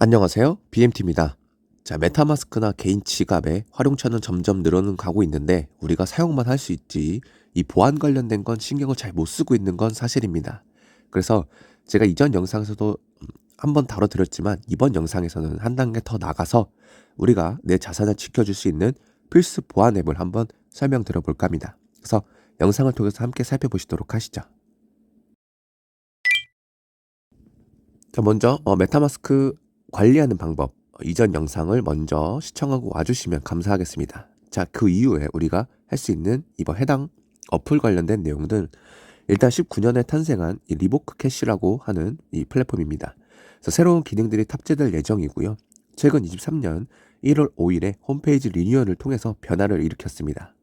안녕하세요. BMT입니다. 자, 메타마스크나 개인 지갑의 활용처는 점점 늘어는 가고 있는데 우리가 사용만 할 수 있지 이 보안 관련된 건 신경을 잘 못 쓰고 있는 건 사실입니다. 그래서 제가 이전 영상에서도 한번 다뤄드렸지만 이번 영상에서는 한 단계 더 나가서 우리가 내 자산을 지켜줄 수 있는 필수 보안 앱을 한번 설명드려 볼까 합니다. 그래서 영상을 통해서 함께 살펴보시도록 하시죠. 자, 먼저 메타마스크 관리하는 방법 이전 영상을 먼저 시청하고 와주시면 감사하겠습니다. 자, 그 이후에 우리가 할 수 있는 이번 해당 어플 관련된 내용들 일단 19년에 탄생한 이 리보크 캐시라고 하는 이 플랫폼입니다. 그래서 새로운 기능들이 탑재될 예정이고요. 최근 23년 1월 5일에 홈페이지 리뉴얼을 통해서 변화를 일으켰습니다.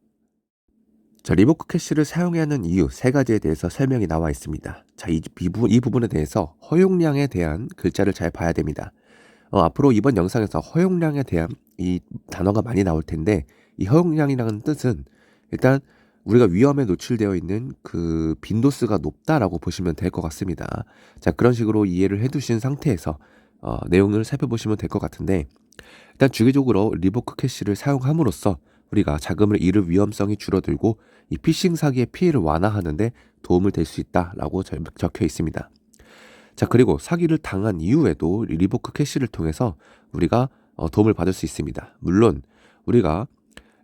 자, 리보크 캐시를 사용해야 하는 이유 세 가지에 대해서 설명이 나와 있습니다. 자, 이 부분에 대해서 허용량에 대한 글자를 잘 봐야 됩니다. 앞으로 이번 영상에서 허용량에 대한 이 단어가 많이 나올 텐데 이 허용량이라는 뜻은 일단 우리가 위험에 노출되어 있는 그 빈도수가 높다라고 보시면 될 것 같습니다. 자, 그런 식으로 이해를 해두신 상태에서 내용을 살펴보시면 될 것 같은데 일단 주기적으로 리보크 캐시를 사용함으로써 우리가 자금을 잃을 위험성이 줄어들고 이 피싱 사기의 피해를 완화하는 데 도움을 될 수 있다라고 적혀 있습니다. 자, 그리고 사기를 당한 이후에도 리보크 캐시를 통해서 우리가 도움을 받을 수 있습니다. 물론 우리가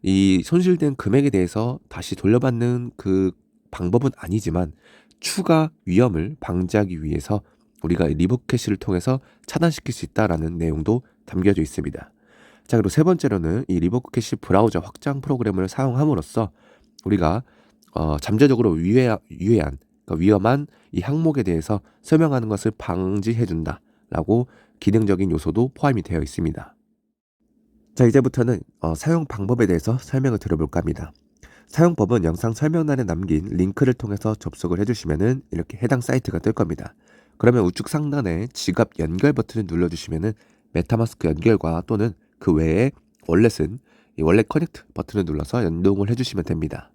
이 손실된 금액에 대해서 다시 돌려받는 그 방법은 아니지만 추가 위험을 방지하기 위해서 우리가 리보크 캐시를 통해서 차단시킬 수 있다라는 내용도 담겨져 있습니다. 자, 그리고 세 번째로는 이 리보크 캐시 브라우저 확장 프로그램을 사용함으로써 우리가 잠재적으로 유해한 그러니까 위험한 이 항목에 대해서 설명하는 것을 방지해준다라고 기능적인 요소도 포함이 되어 있습니다. 자, 이제부터는 사용 방법에 대해서 설명을 드려볼까 합니다. 사용법은 영상 설명란에 남긴 링크를 통해서 접속을 해주시면은 이렇게 해당 사이트가 뜰 겁니다. 그러면 우측 상단에 지갑 연결 버튼을 눌러주시면은 메타마스크 연결과 또는 그 외에 월렛은 이 월렛 커넥트 버튼을 눌러서 연동을 해주시면 됩니다.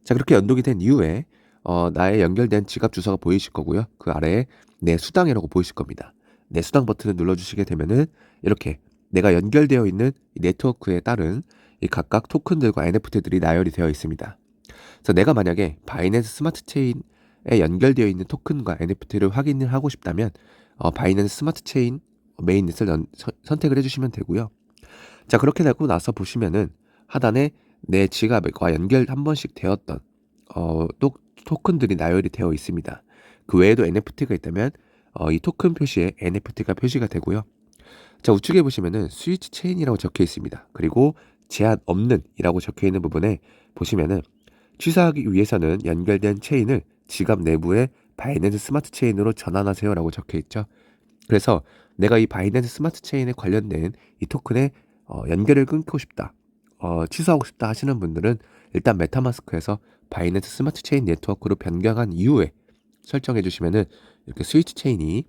자, 그렇게 연동이 된 이후에 나의 연결된 지갑 주소가 보이실 거고요. 그 아래에 내 수당이라고 보이실 겁니다. 내 수당 버튼을 눌러주시게 되면은 이렇게 내가 연결되어 있는 이 네트워크에 따른 이 각각 토큰들과 NFT들이 나열이 되어 있습니다. 그래서 내가 만약에 바이낸스 스마트 체인에 연결되어 있는 토큰과 NFT를 확인을 하고 싶다면 바이낸스 스마트 체인 메인넷을 선택을 해주시면 되고요. 자, 그렇게 되고 나서 보시면은 하단에 내 지갑과 연결 한 번씩 되었던 또 토큰들이 나열이 되어 있습니다. 그 외에도 NFT가 있다면 이 토큰 표시에 NFT가 표시가 되고요. 자, 우측에 보시면은 스위치 체인이라고 적혀 있습니다. 그리고 제한 없는이라고 적혀 있는 부분에 보시면은 취소하기 위해서는 연결된 체인을 지갑 내부의 바이낸스 스마트 체인으로 전환하세요라고 적혀 있죠. 그래서 내가 이 바이낸스 스마트 체인에 관련된 이 토큰의 연결을 끊고 싶다, 취소하고 싶다 하시는 분들은 일단 메타마스크에서 바이낸스 스마트 체인 네트워크로 변경한 이후에 설정해 주시면은 이렇게 스위치 체인이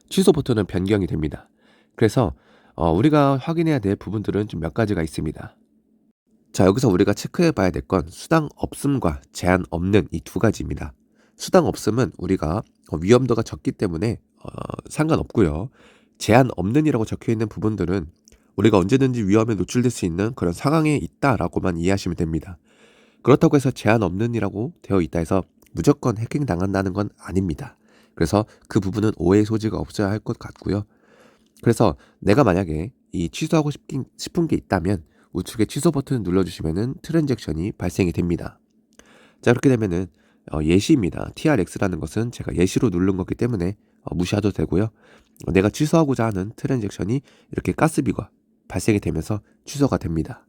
취소 버튼은 변경이 됩니다. 그래서 우리가 확인해야 될 부분들은 좀 몇 가지가 있습니다. 자, 여기서 우리가 체크해 봐야 될 건 수당 없음과 제한 없는 이 두 가지입니다. 수당 없음은 우리가 위험도가 적기 때문에 상관없고요. 제한 없는이라고 적혀 있는 부분들은 우리가 언제든지 위험에 노출될 수 있는 그런 상황에 있다라고만 이해하시면 됩니다. 그렇다고 해서 제한 없는이라고 되어 있다 해서 무조건 해킹 당한다는 건 아닙니다. 그래서 그 부분은 오해의 소지가 없어야 할 것 같고요. 그래서 내가 만약에 이 취소하고 싶은 게 있다면 우측에 취소 버튼을 눌러주시면은 트랜잭션이 발생이 됩니다. 자, 그렇게 되면은 예시입니다. TRX라는 것은 제가 예시로 누른 거기 때문에 무시하셔도 되고요. 내가 취소하고자 하는 트랜잭션이 이렇게 가스비가 발생이 되면서 취소가 됩니다.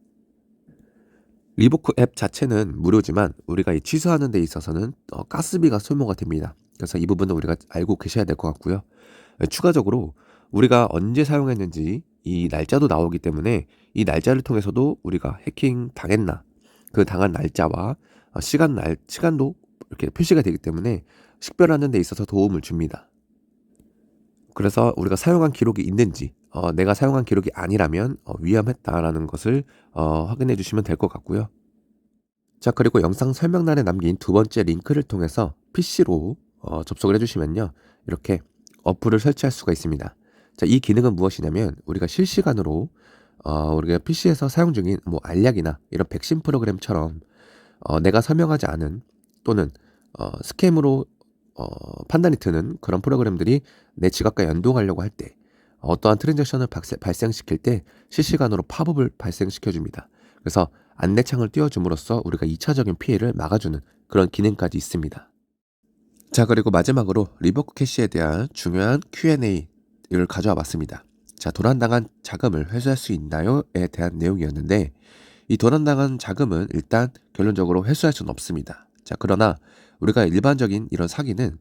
리보크 앱 자체는 무료지만 우리가 이 취소하는 데 있어서는 가스비가 소모가 됩니다. 그래서 이 부분은 우리가 알고 계셔야 될 것 같고요. 추가적으로 우리가 언제 사용했는지 이 날짜도 나오기 때문에 이 날짜를 통해서도 우리가 해킹 당했나 그 당한 날짜와 시간도 이렇게 표시가 되기 때문에 식별하는 데 있어서 도움을 줍니다. 그래서 우리가 사용한 기록이 있는지 내가 사용한 기록이 아니라면 위험했다라는 것을 확인해 주시면 될 것 같고요. 자, 그리고 영상 설명란에 남긴 두 번째 링크를 통해서 PC로 접속을 해주시면요 이렇게 어플을 설치할 수가 있습니다. 자, 이 기능은 무엇이냐면 우리가 실시간으로 우리가 PC에서 사용 중인 뭐 알약이나 이런 백신 프로그램처럼 내가 설명하지 않은 또는 스캠으로 판단이 드는 그런 프로그램들이 내 지갑과 연동하려고 할 때 어떠한 트랜잭션을 발생시킬 때 실시간으로 팝업을 발생시켜 줍니다. 그래서 안내창을 띄워줌으로써 우리가 2차적인 피해를 막아주는 그런 기능까지 있습니다. 자, 그리고 마지막으로 리버크 캐시에 대한 중요한 Q&A를 가져와 봤습니다. 자, 도난당한 자금을 회수할 수 있나요?에 대한 내용이었는데 이 도난당한 자금은 일단 결론적으로 회수할 수는 없습니다. 자, 그러나 우리가 일반적인 이런 사기는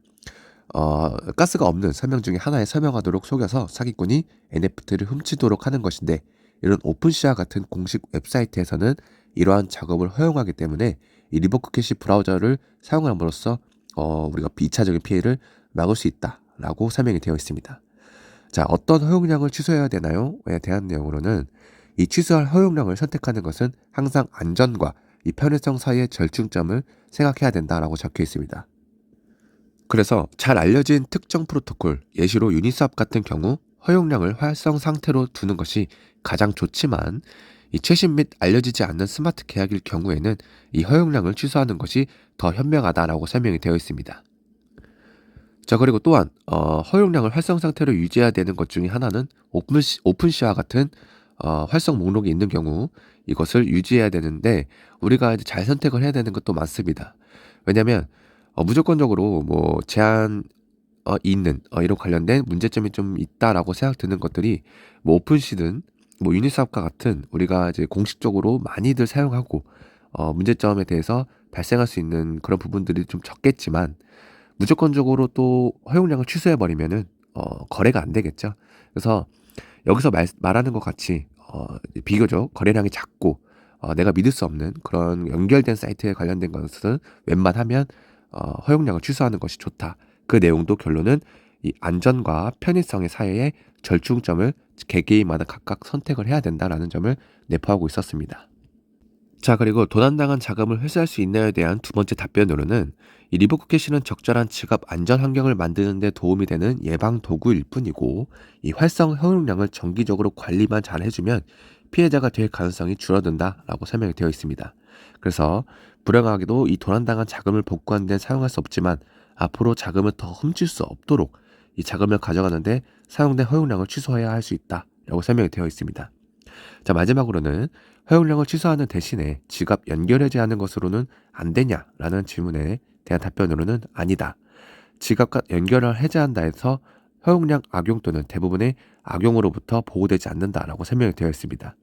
가스가 없는 설명 중에 하나에 설명하도록 속여서 사기꾼이 NFT를 훔치도록 하는 것인데 이런 오픈시아 같은 공식 웹사이트에서는 이러한 작업을 허용하기 때문에 이 리버크 캐시 브라우저를 사용함으로써 우리가 2차적인 피해를 막을 수 있다라고 설명이 되어 있습니다. 자, 어떤 허용량을 취소해야 되나요?에 대한 내용으로는 이 취소할 허용량을 선택하는 것은 항상 안전과 이 편의성 사이의 절충점을 생각해야 된다라고 적혀 있습니다. 그래서 잘 알려진 특정 프로토콜, 예시로 유니스왑 같은 경우 허용량을 활성 상태로 두는 것이 가장 좋지만 이 최신 및 알려지지 않는 스마트 계약일 경우에는 이 허용량을 취소하는 것이 더 현명하다라고 설명이 되어 있습니다. 자, 그리고 또한 허용량을 활성 상태로 유지해야 되는 것 중에 하나는 오픈시아 같은 활성 목록이 있는 경우 이것을 유지해야 되는데 우리가 이제 잘 선택을 해야 되는 것도 많습니다. 왜냐하면 무조건적으로 뭐 제한 있는 이런 관련된 문제점이 좀 있다라고 생각드는 것들이 뭐 오픈시든 뭐 유니스왑과 같은 우리가 이제 공식적으로 많이들 사용하고 문제점에 대해서 발생할 수 있는 그런 부분들이 좀 적겠지만 무조건적으로 또 허용량을 취소해 버리면은 거래가 안 되겠죠. 그래서 여기서 말하는 것 같이 비교적 거래량이 작고 내가 믿을 수 없는 그런 연결된 사이트에 관련된 것은 웬만하면 허용량을 취소하는 것이 좋다. 그 내용도 결론은 이 안전과 편의성의 사이의 절충점을 개개인마다 각각 선택을 해야 된다라는 점을 내포하고 있었습니다. 자, 그리고 도난당한 자금을 회수할 수 있나요에 대한 두 번째 답변으로는 이 리버크 캐시는 적절한 지갑 안전 환경을 만드는 데 도움이 되는 예방 도구일 뿐이고 이 활성 허용량을 정기적으로 관리만 잘 해주면 피해자가 될 가능성이 줄어든다라고 설명이 되어 있습니다. 그래서 불행하게도 이 도난당한 자금을 복구하는 데는 사용할 수 없지만 앞으로 자금을 더 훔칠 수 없도록 이 자금을 가져가는데 사용된 허용량을 취소해야 할 수 있다라고 설명이 되어 있습니다. 자, 마지막으로는 허용량을 취소하는 대신에 지갑 연결 해제하는 것으로는 안 되냐라는 질문에 대한 답변으로는 아니다. 지갑과 연결을 해제한다 해서 허용량 악용 또는 대부분의 악용으로부터 보호되지 않는다라고 설명이 되어 있습니다.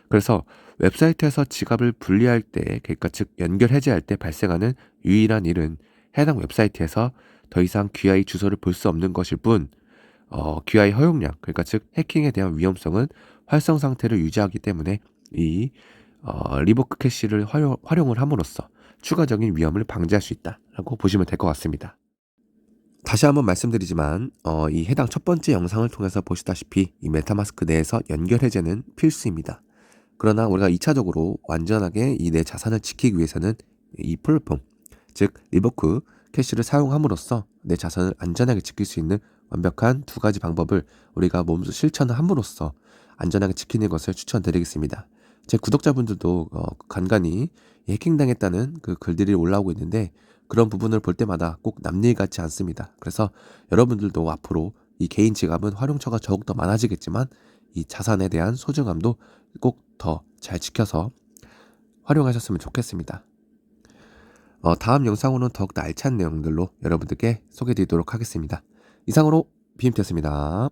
그래서 웹사이트에서 지갑을 분리할 때, 그러니까 즉 연결 해제할 때 발생하는 유일한 일은 해당 웹사이트에서 더 이상 QI 주소를 볼 수 없는 것일 뿐 QI 허용량, 그러니까 즉 해킹에 대한 위험성은 활성 상태를 유지하기 때문에 이 리버크 캐시를 활용을 함으로써 추가적인 위험을 방지할 수 있다라고 보시면 될 것 같습니다. 다시 한번 말씀드리지만 이 해당 첫 번째 영상을 통해서 보시다시피 이 메타마스크 내에서 연결 해제는 필수입니다. 그러나 우리가 2차적으로 완전하게 이 내 자산을 지키기 위해서는 이 플랫폼, 즉 리버크 캐시를 사용함으로써 내 자산을 안전하게 지킬 수 있는 완벽한 두 가지 방법을 우리가 몸소 실천을 함으로써 안전하게 지키는 것을 추천드리겠습니다. 제 구독자분들도 간간히 해킹당했다는 그 글들이 올라오고 있는데 그런 부분을 볼 때마다 꼭 남 일 같지 않습니다. 그래서 여러분들도 앞으로 이 개인 지갑은 활용처가 더욱더 많아지겠지만 이 자산에 대한 소중함도 꼭 더 잘 지켜서 활용하셨으면 좋겠습니다. 다음 영상으로는 더욱더 알찬 내용들로 여러분들께 소개해드리도록 하겠습니다. 이상으로 BMT였습니다.